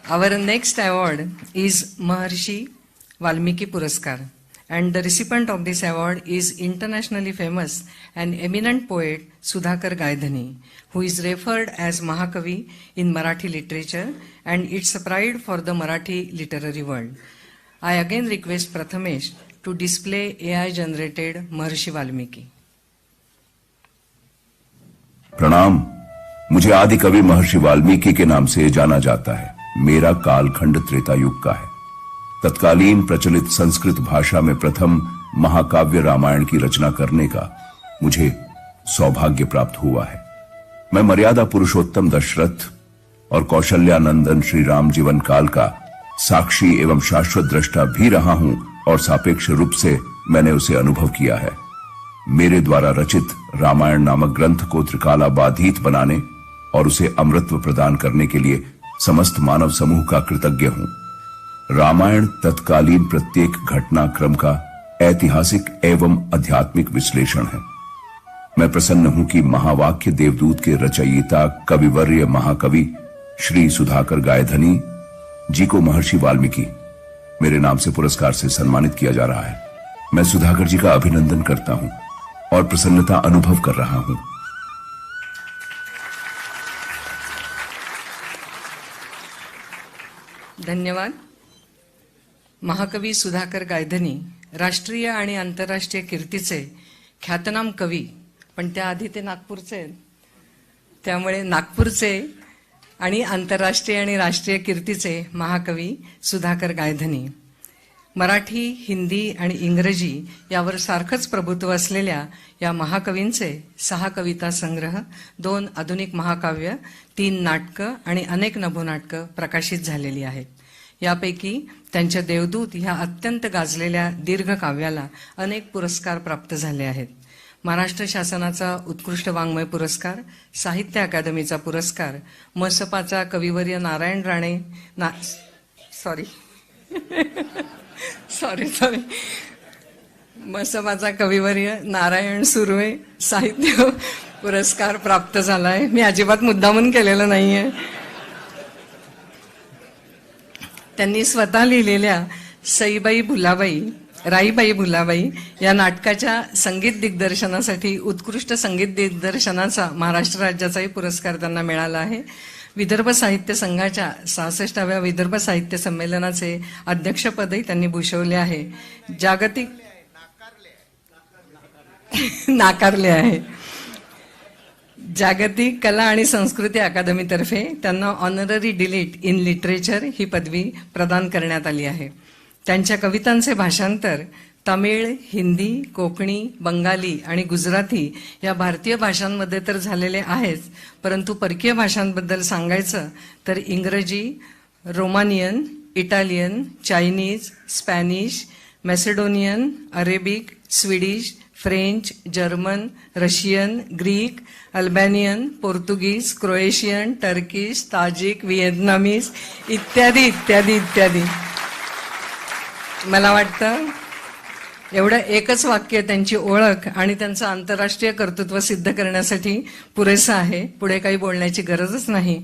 Our next award is Maharshi Valmiki Puraskar, and the recipient of this award is internationally famous and eminent poet Sudhakar Gaidhani, who is referred as Mahakavi in Marathi literature, and it's a pride for the Marathi literary world. I again request Prathamesh to display AI-generated Maharshi Valmiki. प्रणाम। मुझे आदि कवि महर्षि वाल्मीकि के नाम से जाना जाता है। मेरा कालखंड त्रेता युग का है। तत्कालीन प्रचलित संस्कृत भाषा में प्रथम महाकाव्य रामायण की रचना करने का मुझे सौभाग्य प्राप्त हुआ है। मैं मर्यादा पुरुषोत्तम दशरथ और कौशल्यानंदन श्री राम जीवन काल का साक्षी एवं शाश्वत दृष्टा भी रहा हूं और सापेक्ष रूप से मैंने उसे अनुभव किया है। मेरे द्वारा रचित रामायण नामक ग्रंथ को त्रिकालाबाधित बनाने और उसे अमृतत्व प्रदान करने के लिए समस्त मानव समूह का कृतज्ञ हूं। रामायण तत्कालीन प्रत्येक घटनाक्रम का ऐतिहासिक एवं आध्यात्मिक विश्लेषण है। मैं प्रसन्न हूं कि महावाक्य देवदूत के रचयिता कविवर्य महाकवि श्री सुधाकर गायधनी जी को महर्षि वाल्मीकि मेरे नाम से पुरस्कार से सम्मानित किया जा रहा है। मैं सुधाकर जी का अभिनंदन करता हूं और प्रसन्नता अनुभव कर रहा हूं। धन्यवाद। महाकवी सुधाकर गायधनी राष्ट्रीय आणि आंतरराष्ट्रीय कीर्तीचे ख्यातनाम कवी, पण त्याआधी ते नागपूरचे आहेत, त्यामुळे नागपूरचे आणि आंतरराष्ट्रीय आणि राष्ट्रीय कीर्तीचे महाकवी सुधाकर गायधनी मराठी, हिंदी आणि इंग्रजी यावर सारखंच प्रभुत्व असलेल्या या महाकवींचे 6 कविता संग्रह, 2 आधुनिक महाकाव्य, 3 नाटकं आणि अनेक नभोनाटकं प्रकाशित झालेली आहेत। यापैकी त्यांच्या देवदूत ह्या अत्यंत गाजलेल्या दीर्घ काव्याला अनेक पुरस्कार प्राप्त झाले आहेत। महाराष्ट्र शासनाचा उत्कृष्ट वाङ्मय पुरस्कार, साहित्य अकादमीचा पुरस्कार, मसपाचा कविवर्य नारायण राणे मसपाचा कविवर्य नारायण सुर्वे साहित्य पुरस्कार प्राप्त झाला आहे। मी अजिबात मुद्दामून केलेलं नाहीये। त्यांनी स्वतः लिहिलेल्या सईबाई भुलाबाई, राईबाई भुलाबाई या नाटकाच्या संगीत दिग्दर्शनासाठी उत्कृष्ट संगीत दिग्दर्शनाचा महाराष्ट्र राज्याचाही पुरस्कार त्यांना मिळाला आहे। विदर्भ साहित्य संघाच्या 66व्या विदर्भ साहित्य संमेलनाचे अध्यक्षपदही त्यांनी भूषवले आहे। जागतिक नाकारले आहे। जागतिक कला आणि संस्कृती अकादमीतर्फे त्यांना ऑनररी डिलीट इन लिटरेचर ही पदवी प्रदान करण्यात आली आहे। त्यांच्या कवितांचे भाषांतर तमिळ, हिंदी, कोकणी, बंगाली आणि गुजराती या भारतीय भाषांमध्ये तर झालेले आहेच, परंतु परकीय भाषांबद्दल सांगायचं तर इंग्रजी, Romanian, Italian, Chinese, Spanish, Macedonian, Arabic, Swedish, French, German, Russian, Greek, Albanian, Portuguese, Croatian, Turkish, Tajik, Vietnamese इत्यादी इत्यादी इत्यादी। मला वाटतं एवढं एकच वाक्य त्यांची ओळख आणि त्यांचं आंतरराष्ट्रीय कर्तृत्व सिद्ध करण्यासाठी पुरेसं आहे। पुढे काही बोलण्याची गरजच नाही,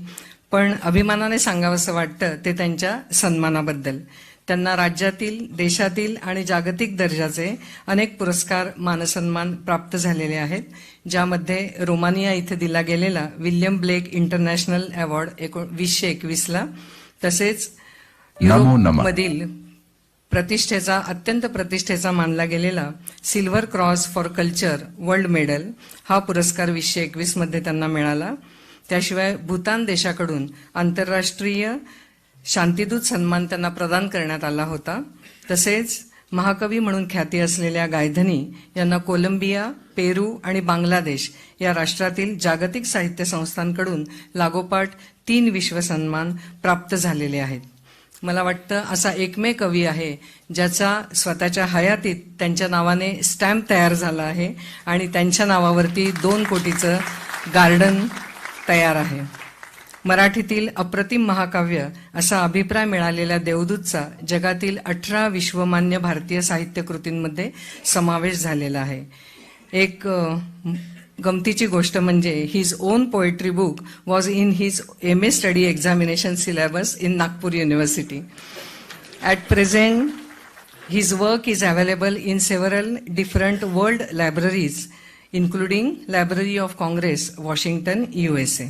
पण अभिमानाने सांगावंसं वाटतं ते त्यांच्या सन्मानाबद्दल। त्यांना राज्यातील, देशातील आणि जागतिक दर्जाचे अनेक पुरस्कार, मानसन्मान प्राप्त झालेले आहेत, ज्यामध्ये रोमानिया इथे दिला गेलेला विल्यम ब्लेक इंटरनॅशनल अवॉर्ड 2021ला, तसेच युरोपमधील प्रतिष्ठेचा, अत्यंत प्रतिष्ठेचा मानला गेलेला silver cross for culture world medal हा पुरस्कार 2021 मध्ये त्यांना मिळाला। त्याशिवाय भूतान देशाकडून आंतरराष्ट्रीय शांतिदूत सन्मान त्यांना प्रदान करण्यात आला होता। तसेच महाकवी म्हणून ख्याती असलेल्या गायधनी यांना कोलंबिया, पेरू आणि बांगलादेश या राष्ट्रातील जागतिक साहित्य संस्थांकडून लागोपाठ 3 विश्व सन्मान प्राप्त झालेले आहेत। मला वाटतं असा एकमेव कवी आहे ज्याचा स्वतःच्या हयातीत त्यांच्या नावाने स्टॅम्प तयार झाला आहे आणि त्यांच्या नावावरती 2 कोटीचं गार्डन तयार आहे। मराठीतील अप्रतिम महाकाव्य असा अभिप्राय मिळालेल्या देवदूतचा जगातील 18 विश्वमान्य भारतीय साहित्य कृतींमध्ये समावेश झालेला आहे। एक गमतीची गोष्ट म्हणजे his on poetry book was in his MA study examination syllabus in Nagpur university. At present his work is available in several different world libraries, including Library of Congress, Washington, USA.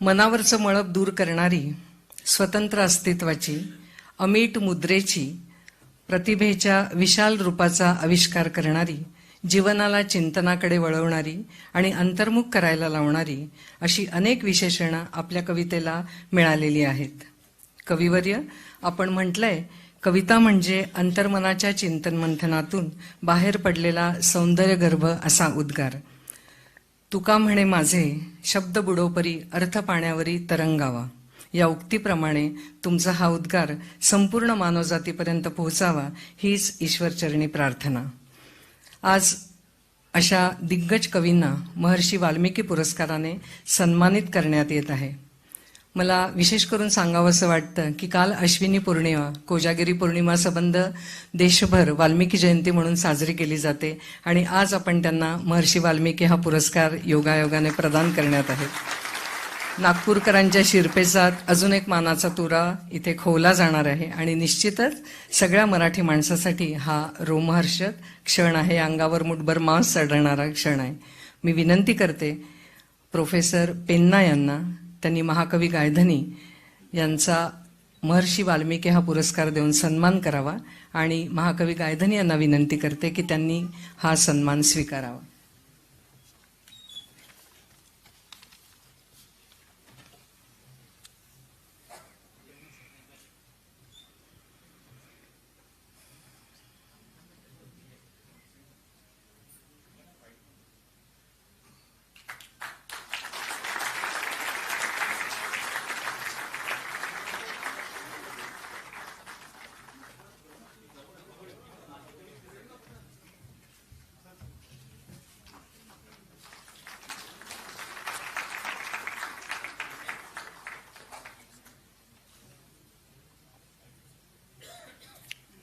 मनावरचं मळप दूर करणारी, स्वतंत्र अस्तित्वाची, अमीट मुद्रेची, प्रतिभेच्या विशाल रूपाचा आविष्कार करणारी, जीवनाला चिंतनाकडे वळवणारी आणि अंतर्मुख करायला लावणारी अशी अनेक विशेषणं आपल्या कवितेला मिळालेली आहेत. कविवर्य, आपण म्हटलंय, कविता म्हणजे अंतर्मनाच्या चिंतन मंथनातून बाहेर पडलेला सौंदर्यगर्भ असा उद्गार. तुका म्हणे माझे शब्द बुडोपरी अर्थ पाण्यावरी तरंगावा, या उक्तीप्रमाणे तुमचा हा उद्गार संपूर्ण मानवजातीपर्यंत पोहोचावा हीच ईश्वरचरणी प्रार्थना. आज अशा दिग्गज कवींना महर्षी वाल्मिकी पुरस्काराने सन्मानित करण्यात येत आहे. मला विशेष करून सांगावंसं वाटतं की काल अश्विनी पौर्णिमा, कोजागिरी पौर्णिमा संबंध देशभर वाल्मिकी जयंती म्हणून साजरी केली जाते आणि आज आपण त्यांना महर्षी वाल्मिकी हा पुरस्कार योगायोगाने प्रदान करण्यात आहे. नागपूरकरांच्या शिरपेचात अजून एक मानाचा तुरा इथे खोवला जाणार आहे आणि निश्चितच सगळ्या मराठी माणसासाठी हा रोमहर्षक क्षण आहे, अंगावर मुठभर मांस चढणारा क्षण आहे. मी विनंती करते प्रोफेसर पेन्ना यांना, त्यांनी महाकवी गायधनी यांचा महर्षी वाल्मिकी हा पुरस्कार देऊन सन्मान करावा आणि महाकवी गायधनी यांना विनंती करते की त्यांनी हा सन्मान स्वीकारावा.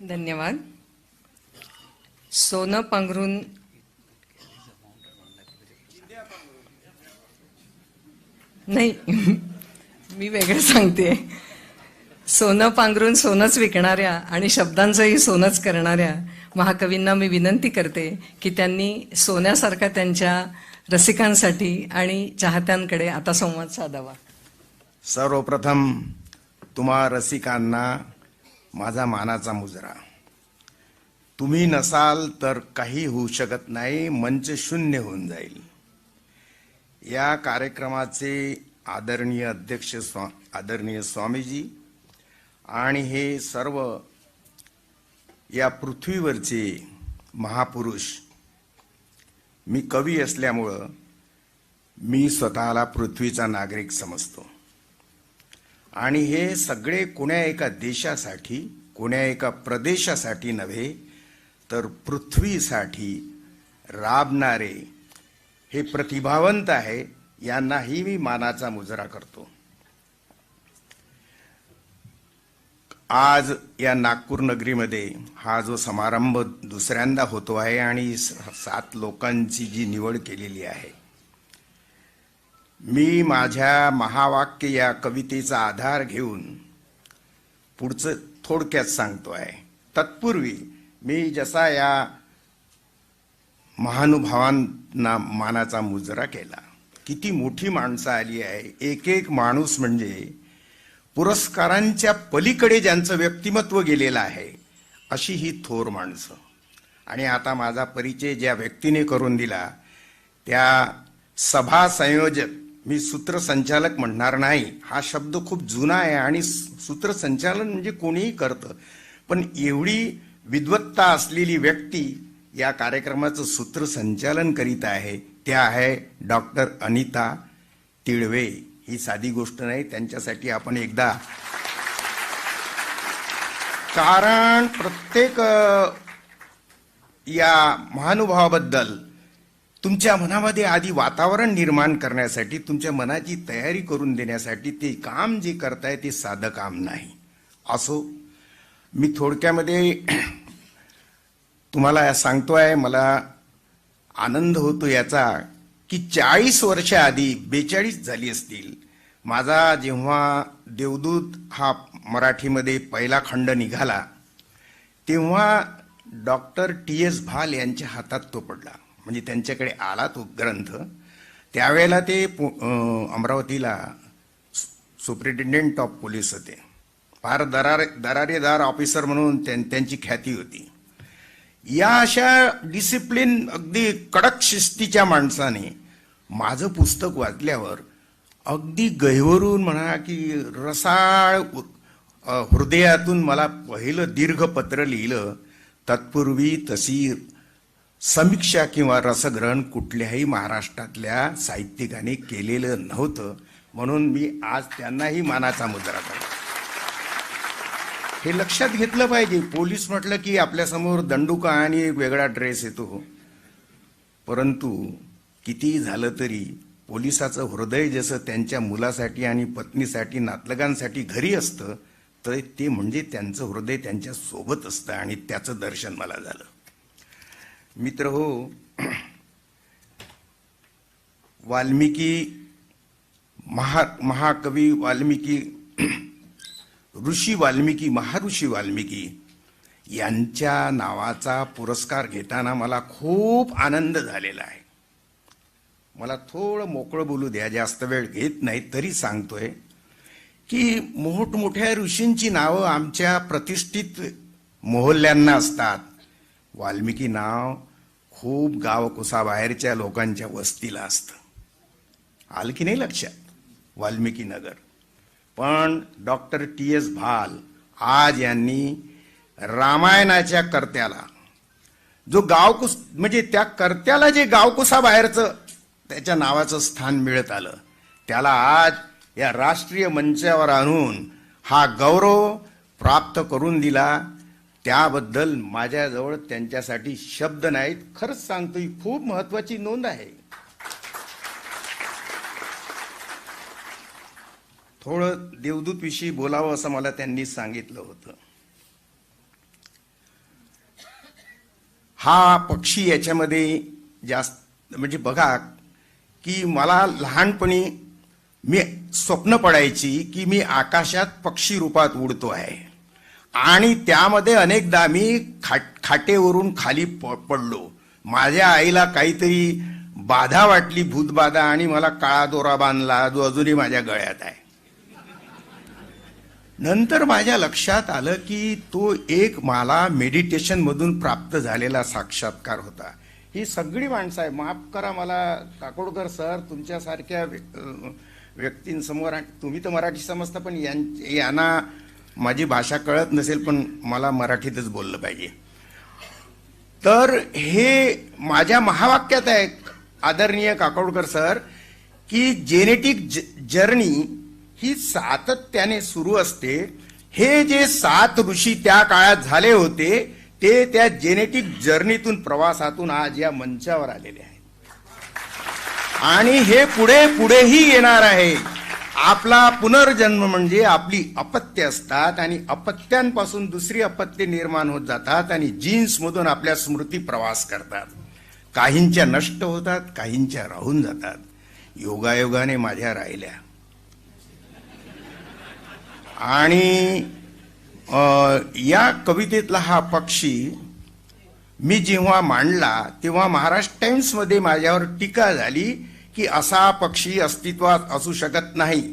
धन्यवाद. सोनं पांघरून नाही, मी वेगळं सांगते. सोनं पांघरून सोनंच विकणाऱ्या आणि शब्दांचंही सोनंच करणाऱ्या महाकवींना मी विनंती करते की त्यांनी सोन्यासारखा त्यांच्या रसिकांसाठी आणि चाहत्यांकडे आता संवाद साधावा. सर्वप्रथम तुम्हा रसिकांना माझा मानाचा मुजरा. तुम्ही नसाल तर काही होऊ शकत नाही, मंच शून्य होऊन जाईल. या कार्यक्रमाचे आदरणीय अध्यक्ष आदरणीय स्वामीजी आणि हे सर्व या पृथ्वीवरचे महापुरुष, मी कवी असल्यामुळं मी स्वतःला पृथ्वीचा नागरिक समजतो आणि हे सगळे कोण्या एका देशासाठी, कोण्या एका प्रदेशासाठी नव्हे तर पृथ्वीसाठी राबणारे हे प्रतिभावंत आहे. यांनाही मी मानाचा मुजरा करतो. आज या नागपूर नगरीमध्ये हा जो समारंभ दुसऱ्यांदा होतो आहे आणि 7 लोकांची जी निवड केलेली आहे, मी माझ्या महावाक्य या कवितेचा आधार घेऊन पुढचं थोडक्यात सांगतो आहे. तत्पूर्वी मी जसा या महानुभावांना मानाचा मुजरा केला, किती मोठी माणसं आली आहे. एक एक माणूस म्हणजे पुरस्कारांच्या पलीकडे ज्यांचं व्यक्तिमत्व गेलेलं आहे अशी ही थोर माणसं. आणि आता माझा परिचय ज्या व्यक्तीने करून दिला त्या सभा संयोजक, मी सूत्रसंचालक म्हणणार नाही, हा शब्द खूप जुना आहे आणि सूत्रसंचालन म्हणजे कोणीही करतं, पण एवढी विद्वत्ता असलेली व्यक्ती या कार्यक्रमाचं सूत्रसंचालन करीत आहे त्या आहे डॉक्टर अनिता तिळवे. ही साधी गोष्ट नाही, त्यांच्यासाठी आपण एकदा, कारण प्रत्येक या महानुभावाबद्दल तुमच्या मनामध्ये आधी वातावरण निर्माण करण्यासाठी, तुमच्या मनाची तयारी करून देण्यासाठी ते काम जे करताय ते साधं काम नाही. असो, मी थोडक्यामध्ये तुम्हाला सांगतोय. मला आनंद होतो याचा की 40 वर्ष आधी 42 झाली असतील, माझा जेव्हा देवदूत हा मराठीमध्ये पहिला खंड निघाला तेव्हा डॉक्टर टी.एस. भाल यांच्या हातात तो पडला, म्हणजे त्यांच्याकडे आला तो ग्रंथ. त्यावेळेला ते अमरावतीला सुप्रिटेंडेंट ऑफ पोलीस होते, फार दरारेदार ऑफिसर म्हणून त्यांची ख्याती होती. या अशा डिसिप्लिन अगदी कडक शिस्तीच्या माणसाने माझं पुस्तक वाचल्यावर अगदी गहिवरून म्हणा की रसाळ हृदयातून मला पहिलं दीर्घ पत्र लिहिलं. तत्पूर्वी तशी समीक्षा किंवा रसग्रहण कुठल्याही महाराष्ट्रातल्या साहित्यिकाने केलेलं नव्हतं, म्हणून मी आज त्यांनाही मानाचा मुजरा करतो. हे लक्षात घेतलं पाहिजे. पोलीस म्हटलं की आपल्यासमोर दंडुका आणि एक वेगळा ड्रेस येतो, परंतु कितीही झालं तरी पोलिसाचं हृदय जसं त्यांच्या मुलासाठी आणि पत्नीसाठी नातलगांसाठी घरी असतं, तर ते म्हणजे त्यांचं हृदय त्यांच्या सोबत असतं, आणि त्याचं दर्शन मला झालं. मित्र हो, वाल्मिकी महाकवी वाल्मिकी, ऋषी वाल्मिकी, महर्षी वाल्मिकी यांच्या नावाचा पुरस्कार घेताना मला खूप आनंद झालेला आहे. मला थोडं मोकळं बोलू द्या, जास्त वेळ घेत नाही तरी सांगतोय की मोठमोठ्या ऋषींची नावं आमच्या प्रतिष्ठित मोहल्ल्यांना असतात. वाल्मिकी नाव खूप गावकुसाबाहेरच्या लोकांच्या वस्तीला असतं. आलं की नाही लक्षात? वाल्मिकी नगर. पण डॉक्टर टी.एस. भाल आज यांनी रामायणाच्या कर्त्याला, जो गावकुस म्हणजे त्या कर्त्याला जे गावकुसाबाहेरचं त्याच्या नावाचं स्थान मिळत आलं, त्याला आज या राष्ट्रीय मंचावर आणून हा गौरव प्राप्त करून दिला. त्याबद्दल माझ्याजवळ त्यांच्यासाठी शब्द नाहीत. खरंच सांगतो, ही खूप महत्वाची नोंद आहे. थोडं देवदूत विषयी बोलावं असं मला त्यांनी सांगितलं होतं. हा पक्षी याच्यामध्ये जास्त म्हणजे बघा की मला लहानपणी मी स्वप्न पडायची की मी आकाशात पक्षी रूपात उडतो आहे, आणि त्यामध्ये अनेकदा मी खाटेवरून खाली पडलो. माझ्या आईला काहीतरी बाधा वाटली, भूतबाधा, आणि मला काळा दोरा बांधला, जो अजूनही माझ्या गळ्यात आहे. नंतर माझ्या लक्षात आलं की तो एक मला मेडिटेशन मधून प्राप्त झालेला साक्षात्कार होता. ही सगळी माणसं आहे, माफ करा मला काकोडकर सर, तुमच्यासारख्या व्यक्तींसमोर, तुम्ही तर मराठी समजता, पण यांना माझी भाषा कळत नसेल, पण मला मराठीतच बोललं पाहिजे. तर हे माझ्या महावाक्यात आहे आदरणीय काकोडकर सर की जेनेटिक जर्नी ही सातत्याने सुरू असते. हे जे 7 ऋषी त्या काळात झाले होते ते त्या जेनेटिक जर्नीतून, प्रवासातून आज या मंचावर आलेले आहेत, आणि हे पुढेही येणार आहे. आपला पुनर्जन्म म्हणजे आपली अपत्य असतात, आणि अपत्यांपासून दुसरी अपत्य निर्माण होत जातात, आणि जीन्स मधून आपल्या स्मृती प्रवास करतात. काहींच्या नष्ट होतात, काहींच्या राहून जातात. योगायोगाने माझ्या राहिल्या. आणि या कवितेतला हा पक्षी मी जेव्हा मांडला तेव्हा महाराष्ट्र टाइम्स मध्ये माझ्यावर टीका झाली की असा पक्षी अस्तित्वात असू शकत नाही,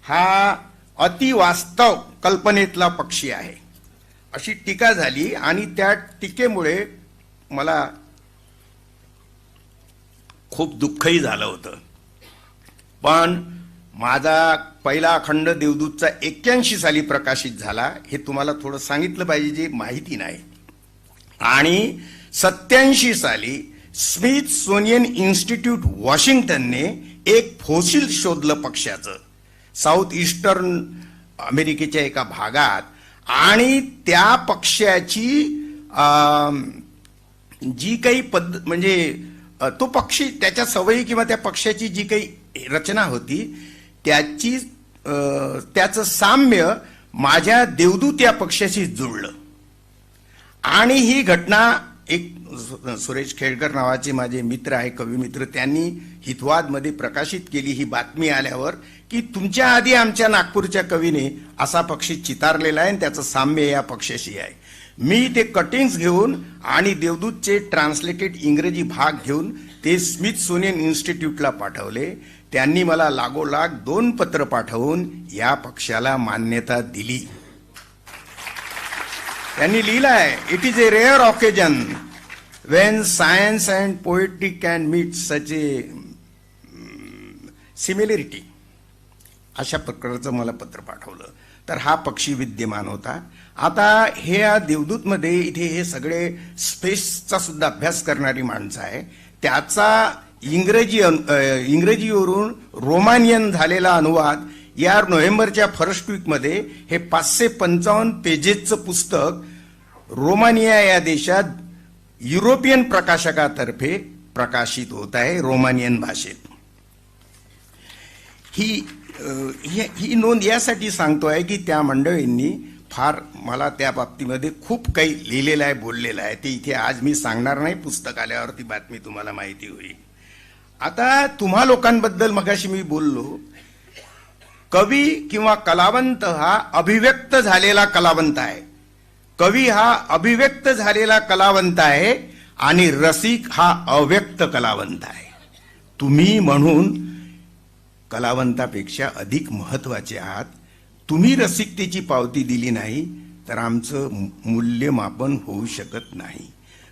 हा अतिवास्तव कल्पनेतला पक्षी आहे, अशी टीका झाली. आणि त्या टीकेमुळे मला खूप दुःखही झालं होतं. पण माझा पहिला खंड देवदूतचा 81 साली प्रकाशित झाला, हे तुम्हाला थोडं सांगितलं पाहिजे जे माहिती नाही. आणि 87 साली स्मिथसोनियन इन्स्टिट्यूट वॉशिंग्टनने एक फॉसिल शोधलं पक्ष्याचं, साऊथ ईस्टर्न अमेरिकेच्या एका भागात, आणि त्या पक्ष्याची जी काही पद्धत म्हणजे तो पक्षी, त्याच्या सवयी किंवा त्या पक्ष्याची जी काही रचना होती त्याचं साम्य माझ्या देवदूत या पक्षाशी जुळलं. आणि ही घटना एक सुरेश खेडकर नावाचे माझे मित्र आहे, कवी मित्र, त्यांनी हितवादमध्ये प्रकाशित केली ही बातमी आल्यावर की तुमच्या आधी आमच्या नागपूरच्या कवीने असा पक्षी चितारलेला आहे आणि त्याचं साम्य या पक्षाशी आहे. मी ते कटिंग्स घेऊन आणि देवदूतचे ट्रान्सलेटेड इंग्रजी भाग घेऊन ते स्मिथसोनियन इन्स्टिट्यूटला पाठवले. त्यांनी मला लागोलाग 2 पत्र पाठवून या पक्षाला मान्यता दिली. त्यांनी लिहिलं आहे, it is a rare occasion when science and poetry can meet such a similarity. अशा प्रकारचं मला पत्र पाठवलं. तर हा पक्षी विद्यमान होता. आता हे या देवदूतमध्ये इथे हे सगळे स्पेसचा सुद्धा अभ्यास करणारी माणसं आहे. त्याचा इंग्रजीवरून रोमानियन झालेला अनुवाद या नोव्हेंबरच्या फर्स्ट वीकमध्ये हे 555 पेजेसचं पुस्तक रोमानिया या देशात युरोपियन प्रकाशकातर्फे प्रकाशित होत आहे रोमानियन भाषेत. ही नोंद यासाठी सांगतोय की त्या मंडळींनी फार मला त्या बाबतीमध्ये खूप काही लिहिलेलं आहे, बोललेलं आहे. ते इथे आज मी सांगणार नाही, पुस्तक आल्यावर ती बातमी तुम्हाला माहिती होईल. आता तुम्हा लोकांबद्दल मगाशी मी बोललो, कवी किंवा कलावंत हा अभिव्यक्त झालेला कलावंत आहे. कवी हा अभिव्यक्त झालेला कलावंत आहे आणि रसिक हा अव्यक्त कलावंत आहे. तुम्ही म्हणून कलावंतापेक्षा अधिक महत्वाचे आहात. तुम्ही रसिकतेची पावती दिली नाही तर आमचं मूल्यमापन होऊ शकत नाही.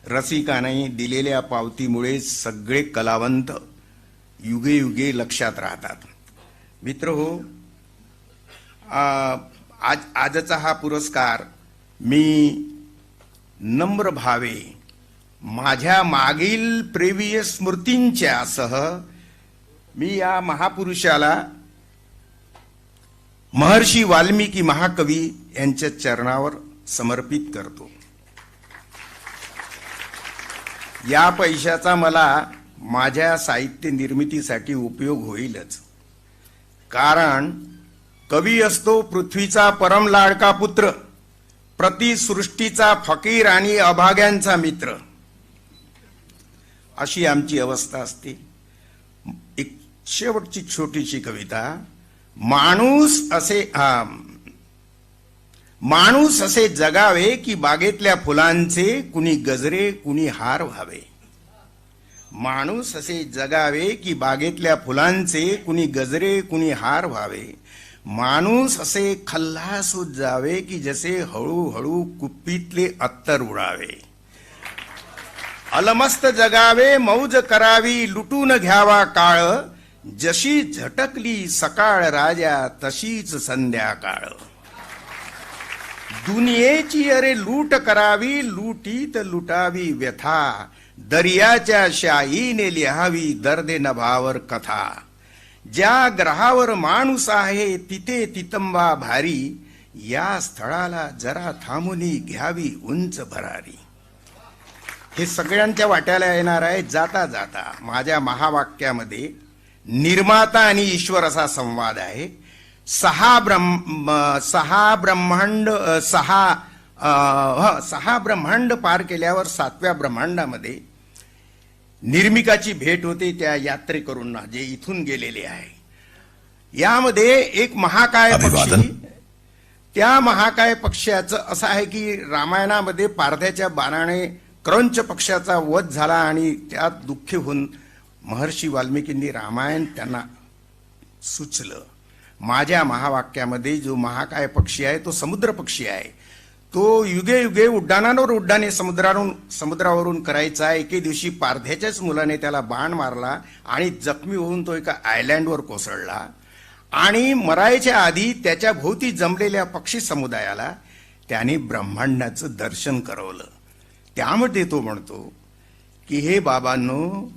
रसिकाने दिलेल्या पावतीमुळे सगळे कलावंत युगे युगे लक्षात राहतात. मित्र हो, आजचा हा पुरस्कार मी नम्र भावे माझ्या मागील प्रेवियस स्मृतींच्या सह मी या महापुरुषाला महर्षी वाल्मिकी महाकवी यांच्या चरणावर समर्पित करतो. या पैशाचा मला माझ्या साहित्य निर्मितीसाठी उपयोग होईलच. कारण कवी असतो पृथ्वीचा परम लाडका पुत्र, प्रतिसृष्टीचा फकीर आणि अभाग्यांचा मित्र. अशी आमची अवस्था असते. एक शेवटची छोटीशी कविता. माणूस असे जगावे की बागेतल्या फुलांचे कुणी गजरे कुणी हार व्हावे. माणूस असे जगावे की बागेतल्या फुलांचे कुणी गजरे कुणी हार व्हावे. माणूस असे खल्लास होत जावे की जसे हळूहळू कुप्पीतले अत्तर उडावे. अलमस्त जगावे मौज करावी लुटून घ्यावा काळ. जशी झटकली सकाळ राजा तशीच संध्याकाळ. दुनियेची अरे लूट करावी लुटीत लुटावी व्यथा. दर्याच्या शाईने लिहावी दर्दे नभावर कथा. ज्या ग्रहावर माणूस आहे तिथे तितंबा भारी. या स्थळाला जरा थांबुनी घ्यावी उंच भरारी. हे सगळ्यांच्या वाट्याला येणार आहे. जाता जाता माझ्या महावाक्यामध्ये निर्माता आणि ईश्वर असा संवाद आहे. सहा ब्रह्मांड पार केल्यावर 7व्या ब्रह्मांडामध्ये निर्मिकाची भेट होते त्या यात्रेकरूंना जे इथून गेलेले आहे. यामध्ये एक महाकाय पक्षी, त्या महाकाय पक्ष्याचं असं आहे की रामायणामध्ये पारध्याच्या बाणाने क्रंच पक्षाचा वध झाला आणि त्यात दुःखी होऊन महर्षी वाल्मिकींनी रामायण त्यांना सुचलं. माझ्या महावाक्यामध्ये जो महाकाय पक्षी आहे तो समुद्र पक्षी आहे. तो युगे युगे उड्डाणे समुद्रावरून करायचा. एके दिवशी पारध्याच्याच मुलाने त्याला बाण मारला आणि जखमी होऊन तो एका आयलँडवर कोसळला. आणि मरायच्या आधी त्याच्या भोवती जमलेल्या पक्षी समुदायाला त्याने ब्रह्मांडाचं दर्शन करवलं. त्यामध्ये तो म्हणतो की हे बाबांनो,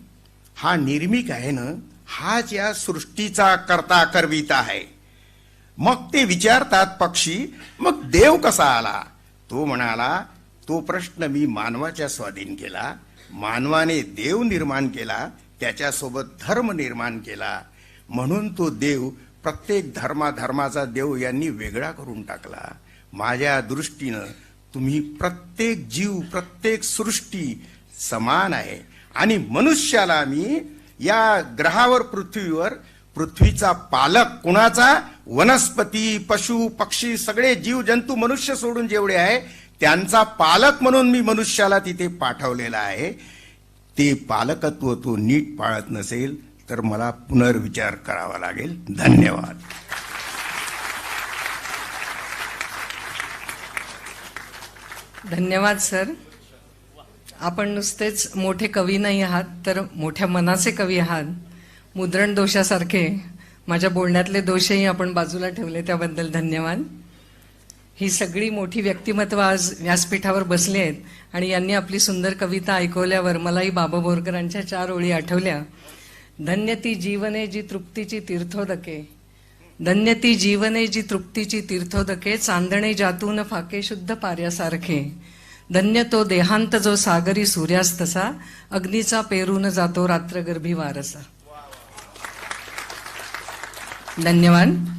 हा निर्मिक आहे ना, हाच या सृष्टीचा करता करविता आहे. मग ते विचारतात पक्षी, मग देव कसा आला? तो म्हणाला, तो प्रश्न मी मानवाच्या स्वाधीन केला. मानवाने देव निर्माण केला, त्याच्यासोबत धर्म निर्माण केला. म्हणून तो देव प्रत्येक धर्माचा देव यांनी वेगळा करून टाकला. माझ्या दृष्टीनं तुम्ही प्रत्येक जीव, प्रत्येक सृष्टी समान आहे आणि मनुष्याला मी या ग्रहावर, पृथ्वीवर, पृथ्वीचा पालक कुणाचा? वनस्पती, पशु, पक्षी, सगळे जीव जंतू, मनुष्य सोडून जेवढे आहे त्यांचा पालक म्हणून मी मनुष्याला तिथे पाठवलेला आहे. ते पालकत्व तो नीट पाळत नसेल तर मला पुनर्विचार करावा लागेल. धन्यवाद. धन्यवाद सर. आपण नुसतेच मोठे कवी नाही आहात तर मोठ्या मनाचे कवी आहात. मुद्रण दोषासारखे माझ्या बोलण्यातले दोषही आपण बाजूला ठेवले, त्याबद्दल धन्यवाद. ही सगळी मोठी व्यक्तिमत्व आज व्यासपीठावर बसली आहेत आणि यांनी आपली सुंदर कविता ऐकवल्यावर मलाही बाबा बोरकरांच्या 4 ओळी आठवल्या. धन्य ती जीवने जी तृप्तीची तीर्थोदके, धन्य ती जीवने जी तृप्तीची तीर्थोदके, चांदणे जातून फाके शुद्ध पार्यासारखे, धन्य तो देहांत जो सागरी सूर्यास्तसा, अग्नीचा पेरून जातो रात्रगर्भी वारसा. धन्यवाद.